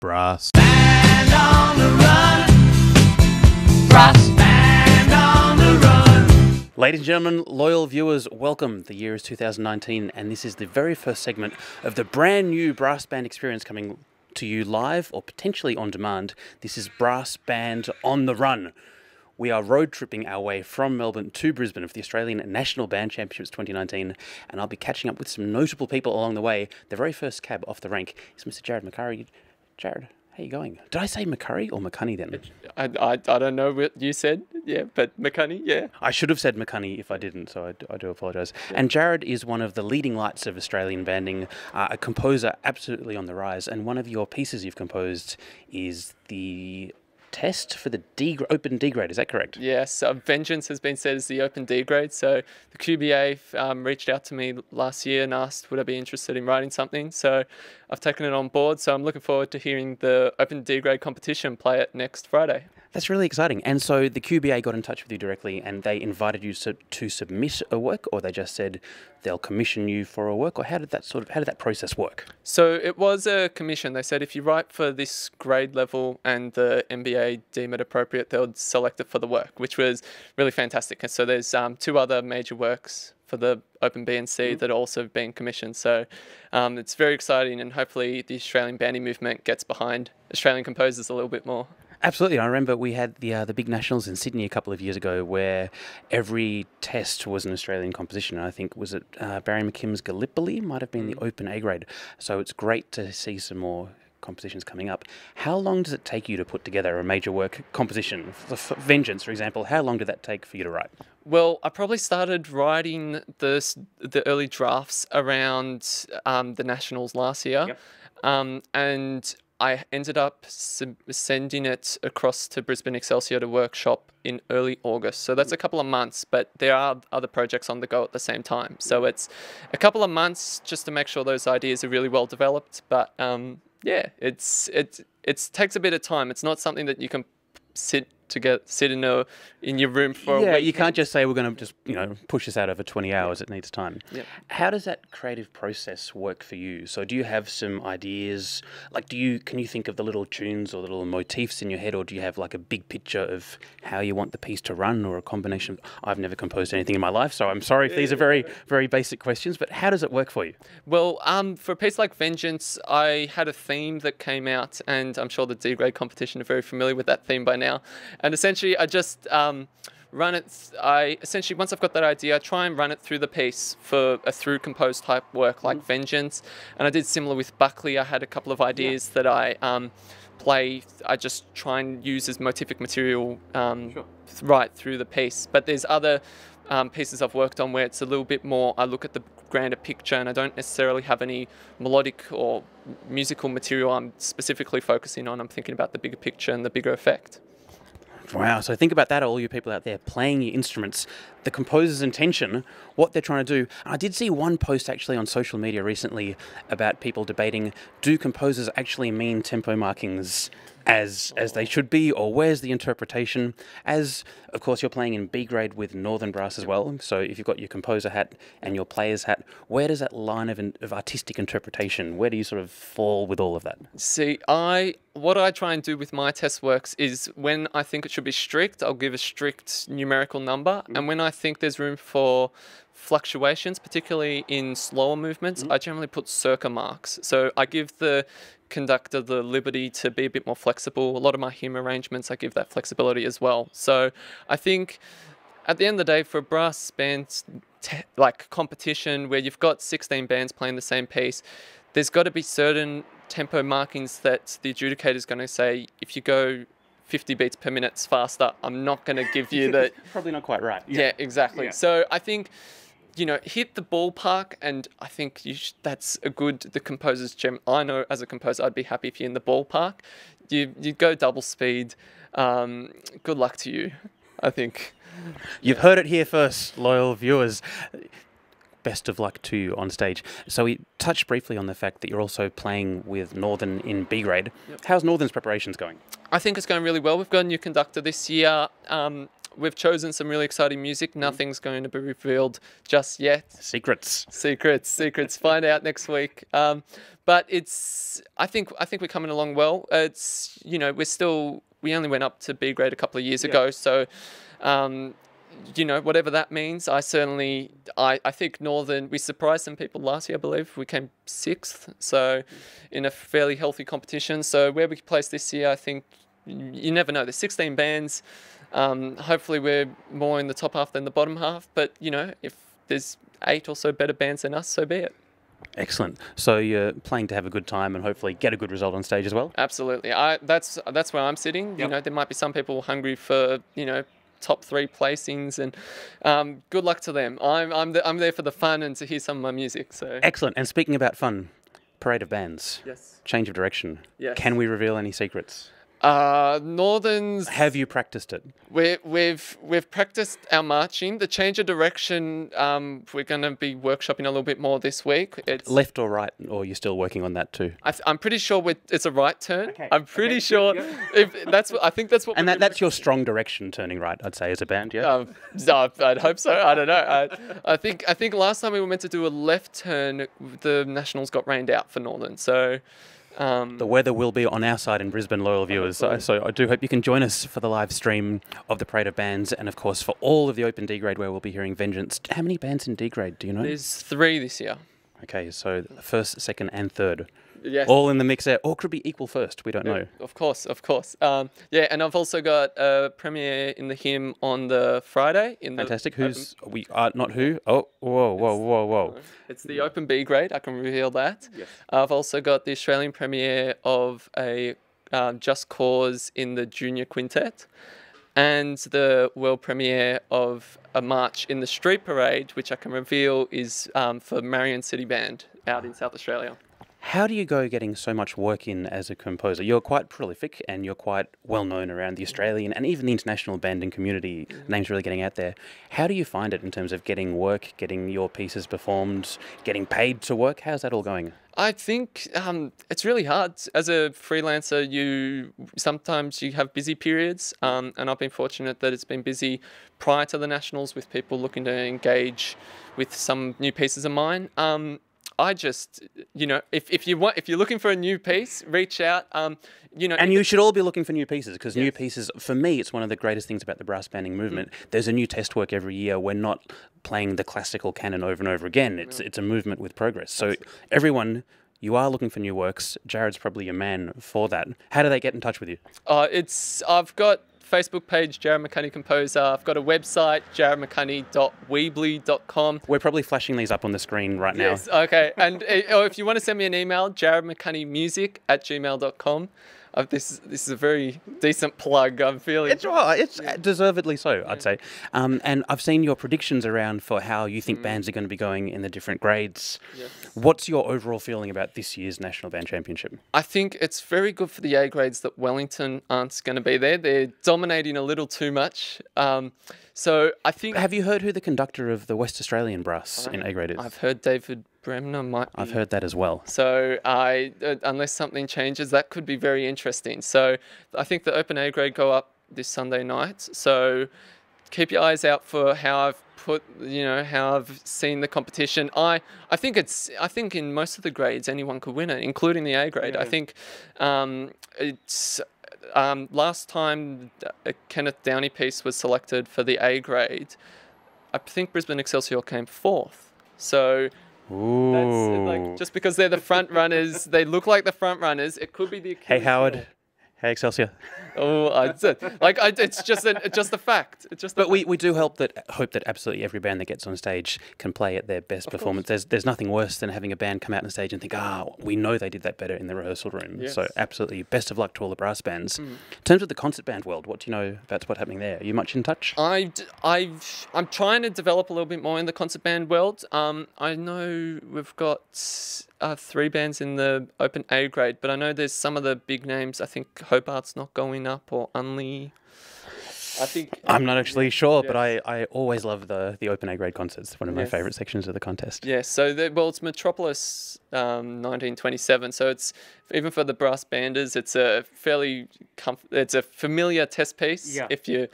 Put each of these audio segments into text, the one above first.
Brass band on the run. Brass band on the run. Ladies and gentlemen, loyal viewers, welcome. The year is 2019 and this is the very first segment of the brand new Brass Band experience coming to you live or potentially on demand. This is Brass Band on the Run. We are road tripping our way from Melbourne to Brisbane for the Australian National Band Championships 2019, and I'll be catching up with some notable people along the way. The very first cab off the rank is Mr. Jared McCunnie. Jared, how are you going? Did I say McCurry or McCunnie then? I don't know what you said, yeah, but McCunnie, yeah. I should have said McCunnie if I didn't, so I do apologise. Yeah. And Jared is one of the leading lights of Australian banding, a composer absolutely on the rise, and one of your pieces you've composed is the test for the open D grade, is that correct? Yes, Vengeance has been said as the open D grade. So the QBA reached out to me last year and asked would I be interested in writing something. So I've taken it on board. So I'm looking forward to hearing the open D grade competition play it next Friday. That's really exciting. And so the QBA got in touch with you directly and they invited you to submit a work, or they just said they'll commission you for a work, or how did that process work? So it was a commission. They said if you write for this grade level and the NBA deem it appropriate, they'll select it for the work, which was really fantastic. And so there's two other major works for the Open B and C that are also being commissioned. So it's very exciting, and hopefully the Australian banding movement gets behind Australian composers a little bit more. Absolutely. I remember we had the big nationals in Sydney a couple of years ago where every test was an Australian composition. I think, was it Barry McKim's Gallipoli might have been the open A grade. So it's great to see some more compositions coming up. How long does it take you to put together a major work composition? For Vengeance, for example, how long did that take for you to write? Well, I probably started writing the early drafts around the nationals last year. Yep. And I ended up sending it across to Brisbane Excelsior to workshop in early August. So that's a couple of months, but there are other projects on the go at the same time. So it's a couple of months just to make sure those ideas are really well developed. But yeah, it takes a bit of time. It's not something that you can sit in your room for a week. You can't just say we're going to just push this out over 20 hours. It needs time. Yep. How does that creative process work for you? So do you have some ideas? Like, can you think of the little tunes or the little motifs in your head, or do you have like a big picture of how you want the piece to run, or a combination? I've never composed anything in my life, so I'm sorry if these are very, very basic questions, but how does it work for you? Well, for a piece like Vengeance, I had a theme that came out, and I'm sure the D-grade competition are very familiar with that theme by now. And essentially, I just run it. Once I've got that idea, I try and run it through the piece for a through compose type work like Vengeance. And I did similar with Buckley. I had a couple of ideas that I play. I just try and use as motivic material right through the piece. But there's other pieces I've worked on where it's a little bit more, I look at the grander picture and I don't necessarily have any melodic or musical material I'm specifically focusing on. I'm thinking about the bigger picture and the bigger effect. Wow, so think about that, all you people out there playing your instruments, the composer's intention, what they're trying to do. And I did see one post actually on social media recently about people debating, do composers actually mean tempo markings as they should be, or where's the interpretation? As, of course, you're playing in B grade with Northern Brass as well, so if you've got your composer hat and your player's hat, where does that line of artistic interpretation, where do you sort of fall with all of that? See, what I try and do with my test works is when I think it should be strict, I'll give a strict numerical number, and when I think there's room for fluctuations, particularly in slower movements, I generally put circa marks. So I give the conductor the liberty to be a bit more flexible. A lot of my hymn arrangements, I give that flexibility as well. So I think at the end of the day, for a brass band like competition where you've got 16 bands playing the same piece, there's got to be certain tempo markings that the adjudicator is going to say, if you go 50 beats per minute faster, I'm not going to give you the... Probably not quite right. Yeah, exactly. Yeah. So I think, hit the ballpark, and I think that's a good, the composer's gem. I know as a composer, I'd be happy if you're in the ballpark. You go double speed. Good luck to you, I think. You've heard it here first, loyal viewers. Best of luck to you on stage. So we touched briefly on the fact that you're also playing with Northern in B grade. Yep. How's Northern's preparations going? I think it's going really well. We've got a new conductor this year. We've chosen some really exciting music. Nothing's going to be revealed just yet. Secrets. Find out next week. but I think we're coming along well. It's we only went up to B grade a couple of years ago, so whatever that means. I think Northern, we surprised some people last year, I believe. We came 6th, so in a fairly healthy competition. So where we placed this year, I think you never know. There's 16 bands. Hopefully we're more in the top half than the bottom half, but if there's 8 or so better bands than us, so be it. Excellent. So you're playing to have a good time and hopefully get a good result on stage as well? Absolutely. That's where I'm sitting. Yep. There might be some people hungry for, top 3 placings, and good luck to them. I'm there for the fun and to hear some of my music. So excellent. And speaking about fun, Parade of Bands. Yes. Change of direction. Yes. Can we reveal any secrets? Northern's. Have you practiced it? We've practiced our marching. The change of direction. We're going to be workshopping a little bit more this week. It's left or right, or you're still working on that too? I'm pretty sure it's a right turn. Okay. I'm pretty sure. Yep. I think that's what. And that's your strong direction, turning right. I'd say as a band, yeah. I'd hope so. I don't know. I think last time we were meant to do a left turn, the Nationals got rained out for Northern, so. The weather will be on our side in Brisbane, loyal viewers. So I do hope you can join us for the live stream of the Parade of Bands, and of course for all of the Open D grade where we'll be hearing Vengeance. How many bands in D grade? Do you know? There's 3 this year. Okay, so first, second, and third. Yes. All in the mix there, or could be equal first. We don't know. Of course. And I've also got a premiere in the hymn on the Friday. Fantastic. We are not who? Oh, whoa. It's the Open B grade. I can reveal that. Yes. I've also got the Australian premiere of a Just Cause in the Junior Quintet, and the world premiere of a march in the Street Parade, which I can reveal is for Marion City Band out in South Australia. How do you go getting so much work in as a composer? You're quite prolific and you're quite well known around the Australian and even the international banding community. Name's really getting out there. How do you find it in terms of getting work, getting your pieces performed, getting paid to work? How's that all going? I think it's really hard. As a freelancer, sometimes you have busy periods, and I've been fortunate that it's been busy prior to the Nationals with people looking to engage with some new pieces of mine. I just, if you're looking for a new piece, reach out. And you should all be looking for new pieces, because new pieces, for me, it's one of the greatest things about the brass banding movement. There's a new test work every year. We're not playing the classical canon over and over again. It's a movement with progress. So everyone, you are looking for new works. Jared's probably your man for that. How do they get in touch with you? I've got Facebook page, Jared McCunnie Composer. I've got a website, jaredmccunnie.weebly.com. We're probably flashing these up on the screen right now. Yes, okay. And if you want to send me an email, jaredmccunniemusic@gmail.com. This is a very decent plug, I'm feeling. It's deservedly so, I'd say. And I've seen your predictions around for how you think bands are going to be going in the different grades. Yes. What's your overall feeling about this year's National Band Championship? I think it's very good for the A grades that Wellington aren't going to be there. They're dominating a little too much. So I think... Have you heard who the conductor of the West Australian brass in A grade is? I've heard David Bremner might be. I've heard that as well. So unless something changes, that could be very interesting. So I think the Open A grade go up this Sunday night. So keep your eyes out for how I've seen the competition. I think in most of the grades anyone could win it, including the A grade. Yeah. I think last time a Kenneth Downey piece was selected for the A grade, I think Brisbane Excelsior came 4th. So that's just because they're the front runners, they look like the front runners. It could be the Achilles Hey Howard. heel. Hey Excelsior. It's just a fact. It's just. But we do hope that absolutely every band that gets on stage can play at their best performance. There's nothing worse than having a band come out on stage and think, we know they did that better in the rehearsal room. Yes. So absolutely, best of luck to all the brass bands. In terms of the concert band world, what do you know about what's happening there? Are you much in touch? I'm trying to develop a little bit more in the concert band world. I know we've got 3 bands in the Open A grade, but I know there's some of the big names. I think Hobart's not going up, or Unley. I'm not actually sure, but I always love the Open A grade concerts. One of my favourite sections of the contest. Yes, so it's Metropolis 1927. So it's, even for the brass banders, it's a fairly it's a familiar test piece. Yeah. If you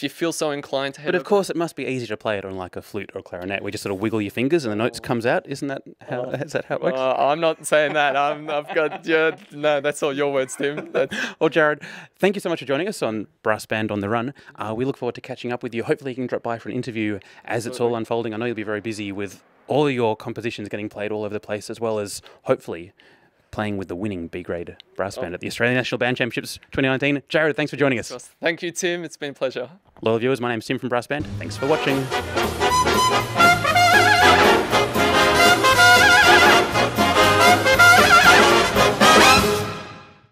feel so inclined to have. But of course, it must be easy to play it on like a flute or a clarinet, where you just sort of wiggle your fingers and the notes comes out. Isn't that how? Is that how it works? I'm not saying that. I've got no. That's all your words, Tim. Well, Jared, thank you so much for joining us on Brassbanned on the Run. We look forward to catching up with you. Hopefully, you can drop by for an interview as it's all unfolding. I know you'll be very busy with all of your compositions getting played all over the place, as well as hopefully playing with the winning B-grade brass band at the Australian National Band Championships 2019. Jared, thanks for joining us. Thank you, Tim. It's been a pleasure. Loyal viewers, my name's Tim from Brassbanned. Thanks for watching.